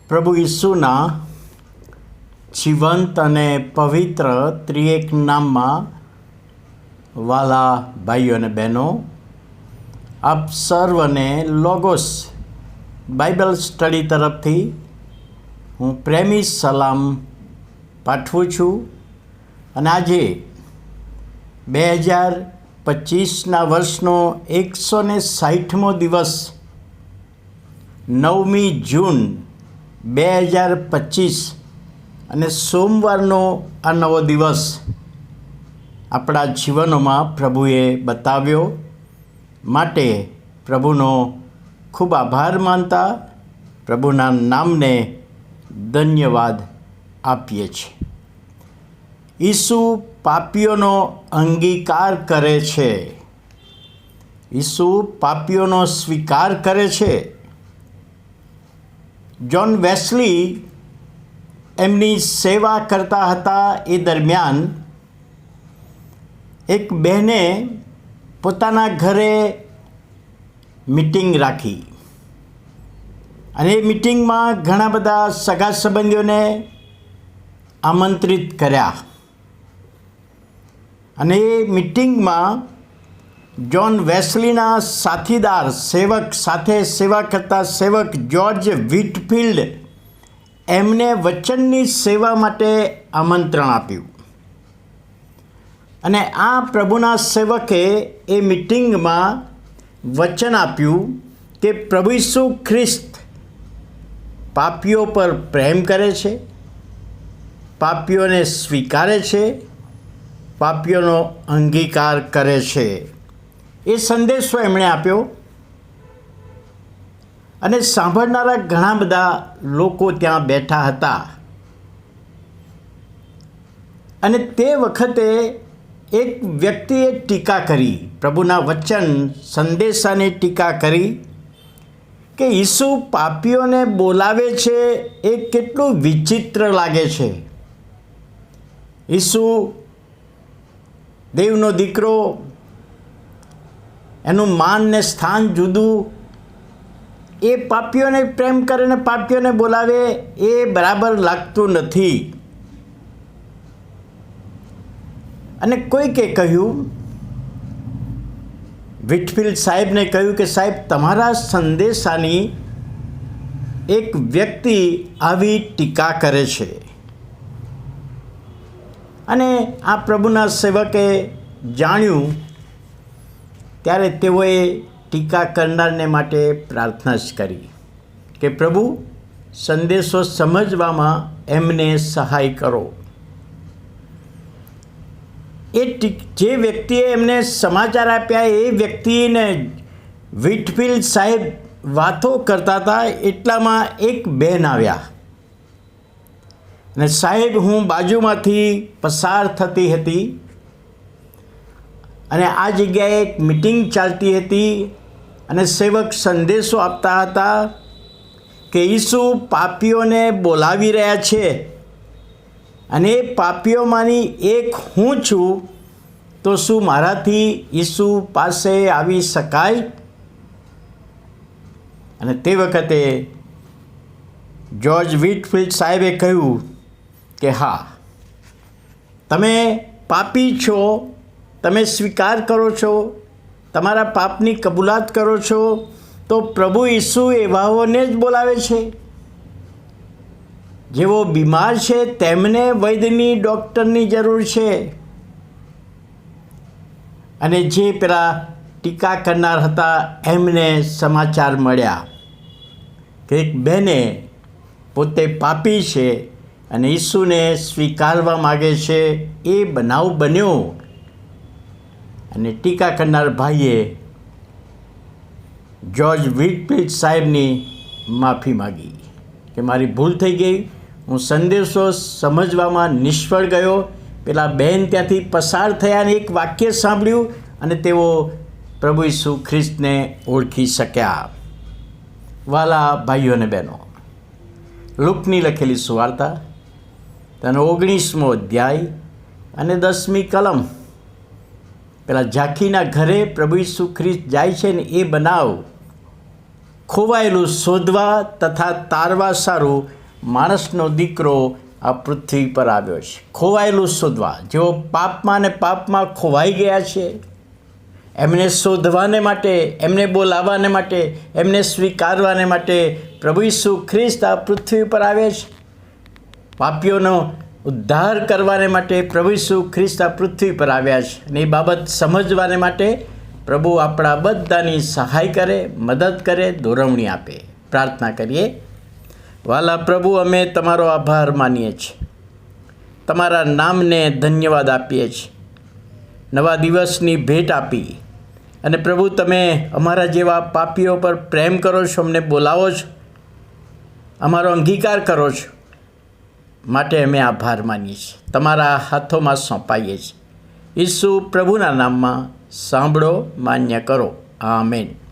પ્રભુ ઈસુના જીવંત અને પવિત્ર ત્રિએક નામમાં વાલા ભાઈઓ અને બહેનો, આપ સર્વને લોગોસ બાઇબલ સ્ટડી તરફથી હું પ્રેમી સલામ પાઠવું છું. અને આજે 2025ના વર્ષનો 160મો દિવસ 9મી જૂન 2025 અને સોમવારનો આ નવો દિવસ આપણા જીવનોમાં પ્રભુએ બતાવ્યો માટે પ્રભુનો ખૂબ આભાર માનતા પ્રભુના નામને ધન્યવાદ આપીએ છીએ. ઈસુ પાપીઓનો અંગીકાર કરે છે. ઈસુ પાપીઓનો સ્વીકાર કરે છે. જ્હોન વેસ્લી એમની સેવા કરતા હતા એ દરમિયાન એક બહેને પોતાના ઘરે મીટિંગ રાખી અને એ મીટિંગમાં ઘણા બધા સગા સંબંધીઓને આમંત્રિત કર્યા. અને એ મીટિંગમાં જ્હોન વેસ્લીના સાથીદાર સાથે સેવા કરતા સેવક જ્યોર્જ વ્હીટફિલ્ડ એમને વચનની સેવા માટે આમંત્રણ આપ્યું. અને આ પ્રભુના સેવકે એ મીટિંગમાં વચન આપ્યું કે પ્રભુ ઈસુ ખ્રિસ્ત પાપીઓ પર પ્રેમ કરે છે, પાપીઓને સ્વીકારે છે, પાપીઓનો અંગીકાર કરે છે. એ સંદેશો એમણે આપ્યો અને સાંભળનારા ઘણા બધા લોકો ત્યાં બેઠા હતા. અને તે વખતે એક વ્યક્તિએ ટીકા કરી, પ્રભુના વચન સંદેશાની ટીકા કરી કે ઈસુ પાપીઓને બોલાવે છે એ કેટલું વિચિત્ર લાગે છે. ઈસુ દેવનો દીકરો, એનું માન ને સ્થાન જુદું, એ પાપીઓને પ્રેમ કરે ને પાપીઓને બોલાવે એ બરાબર લાગતું નથી. અને કોઈકે કહ્યું, વ્હીટફિલ્ડ સાહેબને કહ્યું કે સાહેબ, તમારા સંદેશાની એક વ્યક્તિ આવી ટીકા કરે છે. અને આ પ્રભુના સેવકે જાણ્યું ત્યારે તેઓએ ટીકા કરનારને માટે પ્રાર્થના જ કરી કે પ્રભુ, સંદેશો સમજવામાં એમને સહાય કરો. જે વ્યક્તિએ એમને સમાચાર આપ્યા એ વ્યક્તિને વ્હીટફિલ્ડ સાહેબ વાતો કરતા હતા એટલામાં એક બહેન આવ્યા. અને સાહેબ, હું બાજુમાંથી પસાર થતી હતી અને આ જગ્યાએ એક મીટિંગ ચાલતી હતી અને સેવક સંદેશો આપતા હતા કે ઈસુ પાપીઓને બોલાવી રહ્યા છે અને એ પાપીઓમાંની એક હું છું, તો શું મારાથી ઈસુ પાસે આવી શકાય? અને તે વખતે જ્યોર્જ વ્હીટફિલ્ડ સાહેબે કહ્યું કે હા, તમે પાપી છો, તમે સ્વીકાર કરો છો, તમારા પાપની કબૂલાત કરો છો, તો પ્રભુ ઈસુ એવાઓને જ બોલાવે છે. જેઓ બીમાર છે તેમને વૈદ્યની, ડૉક્ટરની જરૂર છે. અને જે પેલા ટીકા કરનાર હતા એમને સમાચાર મળ્યા કે એક બહેને પોતે પાપી છે અને ઈસુને સ્વીકારવા માગે છે. એ બનાવ બન્યો અને ટીકા કરનાર ભાઈએ જ્યોર્જ વ્હીટફિલ્ડ સાહેબની માફી માગી કે મારી ભૂલ થઈ ગઈ, હું સંદેશો સમજવામાં નિષ્ફળ ગયો. પેલા બહેન ત્યાંથી પસાર થયા અને એક વાક્ય સાંભળ્યું અને તેઓ પ્રભુ ઈસુ ખ્રિસ્તને ઓળખી શક્યા. વાલા ભાઈઓ અને બહેનો, લુકની લખેલી સુવાર્તા તેનો 19મો અધ્યાય અને 10મી કલમ, પેલા ઝાંખીના ઘરે પ્રભુ ઈસુ ખ્રિસ્ત જાય છે ને એ બનાવ ખોવાયેલું શોધવા તથા તારવા સારું માણસનો દીકરો આ પૃથ્વી પર આવ્યો છે ખોવાયેલું શોધવા. જેઓ પાપમાં ને પાપમાં ખોવાઈ ગયા છે એમને શોધવાને માટે, એમને બોલાવવાને માટે, એમને સ્વીકારવાને માટે પ્રભુ ઈસુ ખ્રિસ્ત આ પૃથ્વી પર આવે છે. પાપીઓનો ઉદ્ધાર કરવાને માટે પ્રભુ ઈસુ ખ્રિસ્ત આ પૃથ્વી પર આવ્યા છે. અને એ બાબત સમજવાને માટે પ્રભુ આપણા બધાની સહાય કરે, મદદ કરે, દોરવણી આપે. પ્રાર્થના કરીએ. વાલા પ્રભુ, અમે તમારો આભાર માનીએ છીએ, તમારા નામને ધન્યવાદ આપીએ છીએ. નવા દિવસની ભેટ આપી અને પ્રભુ તમે અમારા જેવા પાપીઓ પર પ્રેમ કરો છો, અમને બોલાવો છો, અમારો અંગીકાર કરો છો, માટે અમે આભાર માનીએ છીએ. તમારા હાથોમાં સોંપાઈએ છીએ. ઈસુ પ્રભુના નામમાં સાંભળો, માન્ય કરો. આમેન.